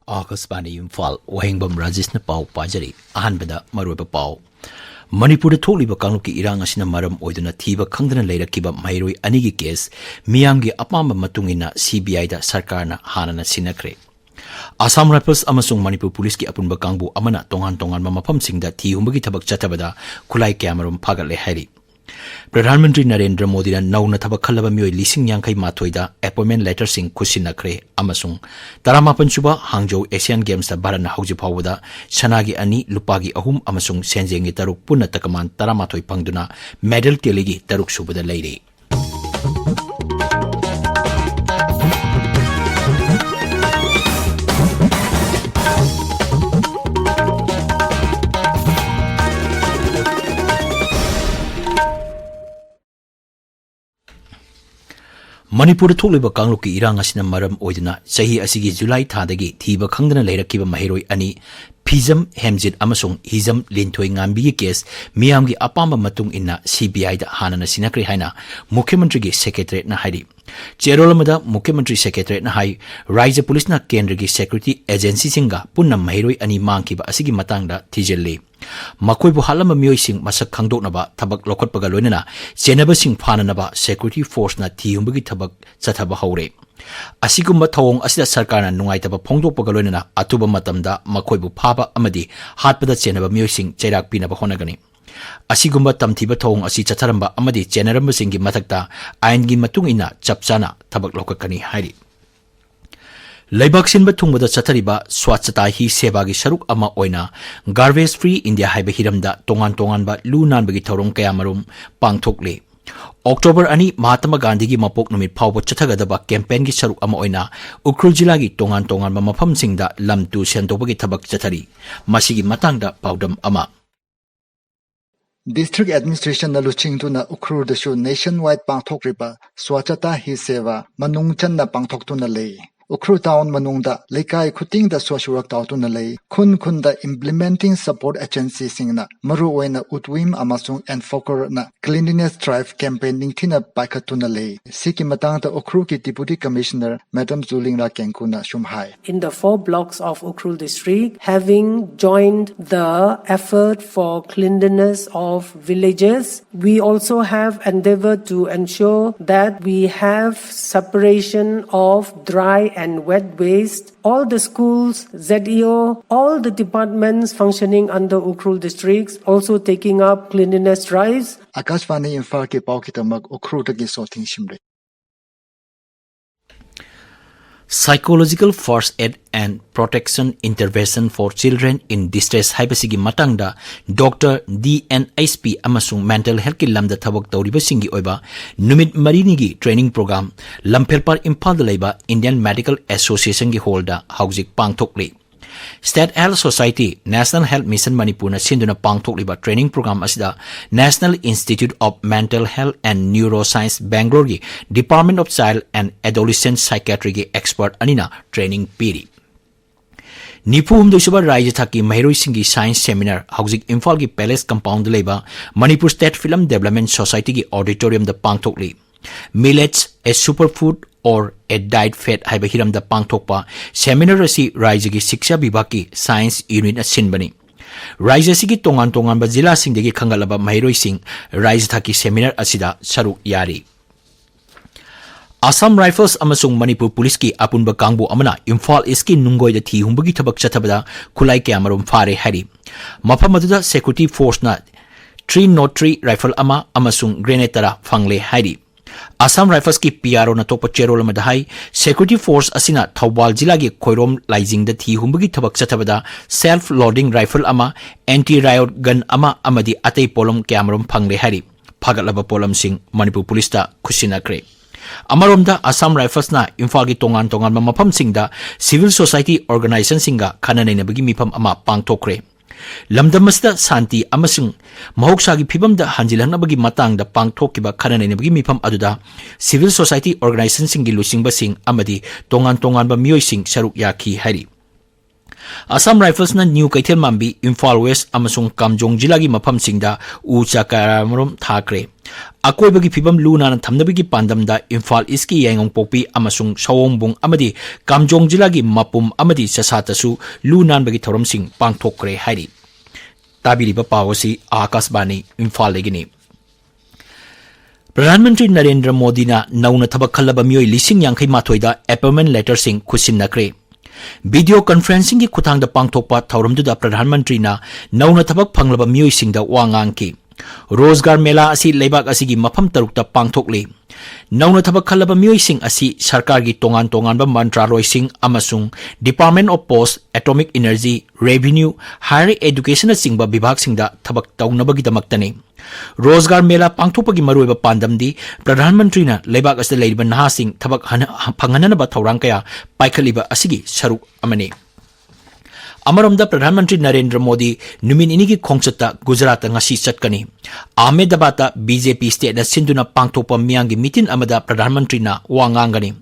Augustbani Imphal Wahengbam Rajesh na pau pajari ahanbada maruba pau Manipuri tholiba kangluki irang asina maram oiduna thiba khangdana leirakiba mairoi anigi case miyamgi apamba matungina CBI da sarkarna hanana sinakre Assam Rifles amasung Manipur Police ki apunba kangbu amana tongan mafamsingda thi humbagi thabak chatabada khulai kyamarum phagatle hairi Pradhan Mantri Narendra Modi na nauna thabak khalaba mioi lising yangkai mathoida appointment letter sing khusinakre amasung taramapan suba Hangzhou Asian Games da Bharat na hauji phawada sanagi ani lupagi ahum amasung senjengi taruk punna takaman taramathoi pangduna medal telegi taruk subada leire Manipur tholiba kangluki irang asina maram oiduna sahi asigi July thadagi thiba khangdana leirakiba mahiroi ani Phizam Hemjit amasung Hizam Linthoi ngambi case miyamgi apamba matung inna CBI da hanana sinakri haina Mukhyamantri gi secretary na hairi Cherolamada Mukhyamantri secretary na hai Rajya Police na Kendra gi security agency singa punna mahiroi ani mangkiba asigi matangda thijelle Makoibu halama mioi sing masak khangdoknaba thabak lokotpaga loinana chenaba sing phananaba security force na thiumbagi thabak chathaba haure Asigumba thawong asida sarkarna nungaitaba phongdokpaga loinana atuba matamda makoibu phaba amadi hatpada chenaba mioi sing chairak pinaba honagani Asigumba tamthiba thawong asi chatharamba amadi chenaramba singi mathakta aingi matungina chapchana thabak lokakani hairi Laibak sinba thungbada chathariba swachhata hi sebagi saruk ama oina garbage free India haiba hiramda tongan ba lu nanbagi thorong kayamarum pangthokle October ani Mahatma Gandhi gi mapok numit phawba chathagadaba campaign gi saruk ama oina Ukhrul jila gi tongan ba mafam singda lamtu sentobagi thabak chathari masigi matangda paudam ama District Administration na luching tu na Ukhrul da shu nationwide pangthokriba swachhata hi seva manungchan na pangthok tu na lei Ukhrul town manungda lekai khuting da social work taw tu na lei khun da implementing support agency singna maru oina utwim amasung enfoker na cleanliness drive campaigning thina paikha tu na lei siki matang da Ukhrul ki deputy commissioner Madam Zulingra Kenkuna shumhai In the 4 blocks of Ukhrul district, having joined the effort for cleanliness of villages, we also have endeavored to ensure that we have separation of dry and wet waste. All the schools, ZEO, all the departments functioning under Ukhrul districts also taking up cleanliness drives. Akashvani Imphal ke paw kitamak Ukhrul tagi soting shimre Psychological First Aid and Protection Intervention for Children in Distress haibasigi matangda Dr. DNSP amasung Mental Health ki lamda thabak tawriba singi oiba numit marini gi training program Lamphirpar Imphal da leiba Indian Medical Association gi holda haujik pangthokle State Health Society National Health Mission Manipur na sinduna pangthokliba training program asida National Institute of Mental Health and Neuroscience Bangalore gi Department of Child and Adolescent Psychiatry gi expert anina training piri Nipum Dusuba Rajya Thaki Mahiroi Singi Science Seminar Haujik Imphal gi Palace Compound leiba Manipur State Film Development Society gi auditorium da pangthokli Millets a superfood or a diet fat haiba hiram da pangthokpa seminar asi Rajya gi Shiksha Vibhag ki Science Unit asinbani Rajya sigi tongan ba jila singdagi khangalaba mahiroi sing Rajya Thaki seminar asida saruk yari Assam Rifles amasung Manipur Police ki apunba kangbu amana Imphal East ki nungoi da thi humbagi thabak chathabada khulai kyamarum phare hari mafam aduda security force na 303 rifle ama amasung grenade tara phangle hari Assam Rifles ki PRO na topa cherol madahai security force asina Thawbal jila gi Khoirom Laijing da thi humbagi thabak chathabada self loading rifle ama anti riot gun ama amadi atei polom kyamarum phangle hari phagalaba polam sing Manipur Police ta khusina kre Amaromda Assam Rifles na Imphal gi tongan mafam singda civil society organization singa khananai nabagi mifam ama pangthokre Lamdamasda Santi amasung mahoksa gi phibam da hanjilhanabagi matang da pangthokiba khananai nabagi mifam aduda civil society organization singi lusingba sing amadi tongan ba mioi sing saruk yakhi hari Assam Rifles na New Kaithel Mambi, Imphal West amasung Kamjong Jilagi mafam singda u chakaramurum thakre. Akoibagi phibam luna na thamnabigi pandamda Imphal East ki Yangong Pokpi amasung Sawongbung amadi Kamjong Jilagi mapum amadi sasatasu lunan bagi thoram sing pangthokre hairi. Tabiriba pawasi Akashbani Imphal legini. Pradhanmantri Narendra Modi na nauna thabak khallaba miyoi lising yankhai mathoida appointment letter sing khusin nakre. Video conferencing ki khuthangda pangthokpa thauramduda Pradhanmantri na nauna thabak phanglaba miyoi singda wangang ki Rozgar Mela asi leibak asigi mafam tarukta pangthokli. Nauna thabak khallaba miyoi sing asi sarkar gi tongan ba mantraloi sing amasung Department of Post, Atomic Energy, Revenue, Higher Education singba bibhag singda thabak taunabagi damaktani. Rozgar Mela pangthokpagi maruiba pandamdi Pradhanmantri na leibak asda leiba naha sing thabak phanghananaba thorang kaya paikhaliba asigi saruk amani. Amaramda Pradhanmantri Narendra Modi numin inigi khongchata Gujarat ngasi chatkani. Ahmedabad BJP state na sinduna pangthokpa miyangi mitin amada Pradhanmantri na wangangani.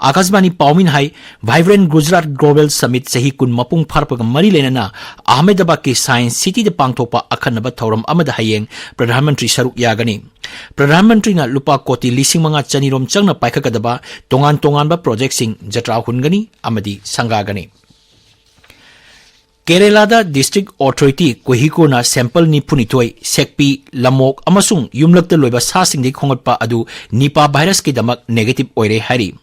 Akashbani Paumin hai Vibrant Gujarat Global Summit sahi kun mapung pharpaga mari lenana Ahmedabad ki Science City de pangthokpa akhanaba thoram amada hayeng Pradhanmantri saruk yagani. Pradhanmantri na lupa koti lising mga chanirom changna paikakadaba tongan ba project sing jatra hungani amadi sangagani. Kerala da District Authority Kohiko na sample ni punitoi sekpi lamok amasung yumlak da loiba sa singdi khongatpa adu Nipah virus ki damak negative oire hari.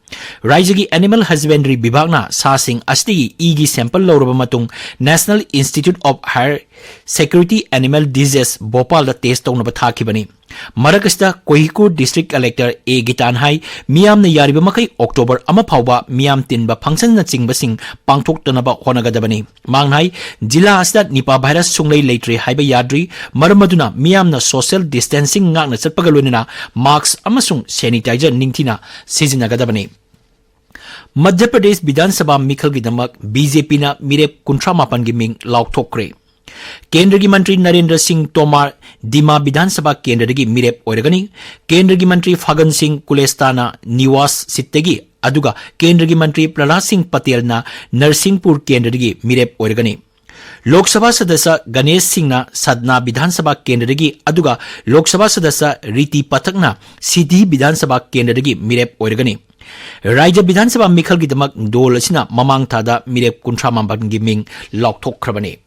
Raijagi Animal Husbandry Bibhag na sa sing asti igi sample loraba matung National Institute of Higher Security Animal Disease Bhopal da test tawna bathakibani. Marakasta Kohiko District Collector A Gitan hai miyam na yariba makai October ama phawba miyam tinba function na chingba sing pangthok tanaba honagadabani. Mangnai Jila asda Nipah virus sunglei leitre haiba yadri maramaduna miyam na social distancing ngakna chatpagalonina mask amasung sanitizer ningthina sizinagadabani. Madhya Pradesh Vidhan Sabha Mikhal gi damak BJP na mirep 38 gi ming lauthokre. Kendra gi Mantri Narendra Singh Tomar Dima Vidhan Sabha Kendra gi mirep oiragani. Kendra gi Mantri Fagan Singh Kulestana Niwas Sittegi aduga Kendra gi Mantri Prahlad Singh Patel na Narsinghpur Kendra gi mirep oiragani. Lok Sabha Sadasya Ganesh Singh na Sadna Vidhan Sabha Kendra gi aduga Lok Sabha Sadasya Riti Pathak na Siddhi Vidhan Sabha Kendra gi mirep oiragani. Raja Vidhan Sabha Mikhal gi damak dol asina mamang thada mirep 38 gi ming lauthokhrabani.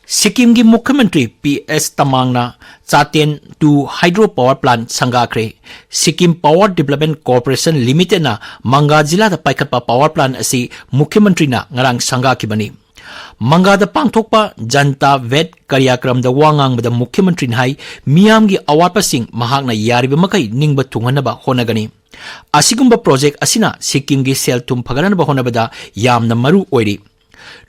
Sikkim gi Mukhyamantri PS Tamangna Chaten 2 Hydro Power Plant sangakre. Sikkim Power Development Corporation Limited na Manga Jila da paikatpa power plant asi Mukhyamantri na ngarang sangakibani. Manga da pangthokpa Janta Vet Karyakram da wangang bada Mukhyamantri hai miyam gi awatpa sing mahakna yariba makai ningba tunghanaba honagani. Asigumba project asina Sikkim gi sel tum phaganaba honabada yamna maru oiri.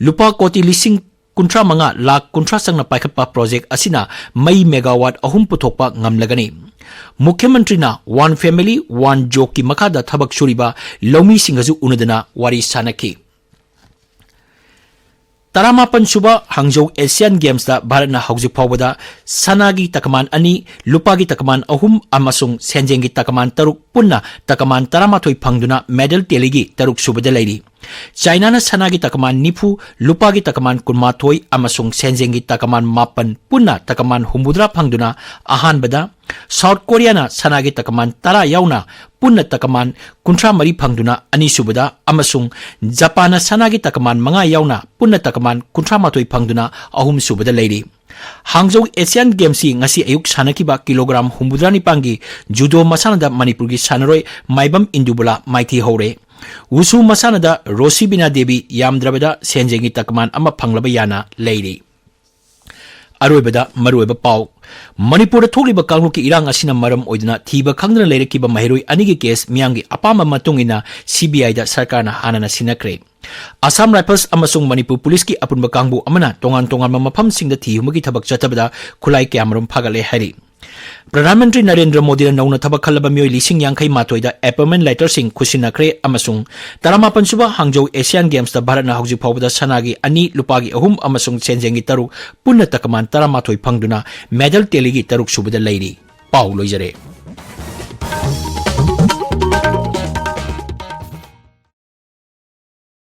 Lupa koti lising kuntra manga lak kuntra sangna paikatpa project asina mai megawatt ahum puthokpa ngamlagani. Mukhyamantri na One Family One Job ki makada thabak suriba lomi singazu unadana wari sanaki. Taramapan suba Hangzhou Asian Games da Bharat na hauzik phawbada sanagi takaman ani lupagi takaman ahum amasung senjengi takaman taruk punna takaman taramathoi phangduna medal teligi taruk subada lairi. China na sanagi takaman nifu lupagi takaman kunmathoi amasung senjengi takaman mapan punna takaman humbudra phangduna ahanbada. South Korea na sanagi takaman tara yauna punna takaman kuntra mari phangduna ani subada amasung Japan na sanagi takaman manga yauna punna takaman kuntra matoi phangduna ahum subada lairi. Hangzhou Asian Games ngasi ayuk sanakiba kilogram humbudrani pangi judo masanada Manipuri sanaroi maibam indubula maiti hore. Wusu masanada Rosi Bina Devi yamdrabada senjengi takaman ama phanglaba yana lairi. Aroibada maruiba pau Manipur tholiba kanglu ki irang asina maram oidna thiba khangdana leirekiba mahiroi anigi case miyangi apama matungina CBI da sarkar na hanana sinakre. Assam Rifles amasung Manipur Police ki apunba kangbu amana tongan mafam singda thihumagi thabak chatabada khulai kyamarum phagale hari. Pradhanmantri Narendra Modi na nauna thabak khalaba miyoi lising yankhai matoida appointment letter sing khusinakre amasung 18 suba Hangzhou Asian Games da Bharat na hauzik phawbada sanagi ani lupagi ahum amasung senjengi taruk punna takaman 18 phangduna medal teligi taruk subada lairi. Pau loijare.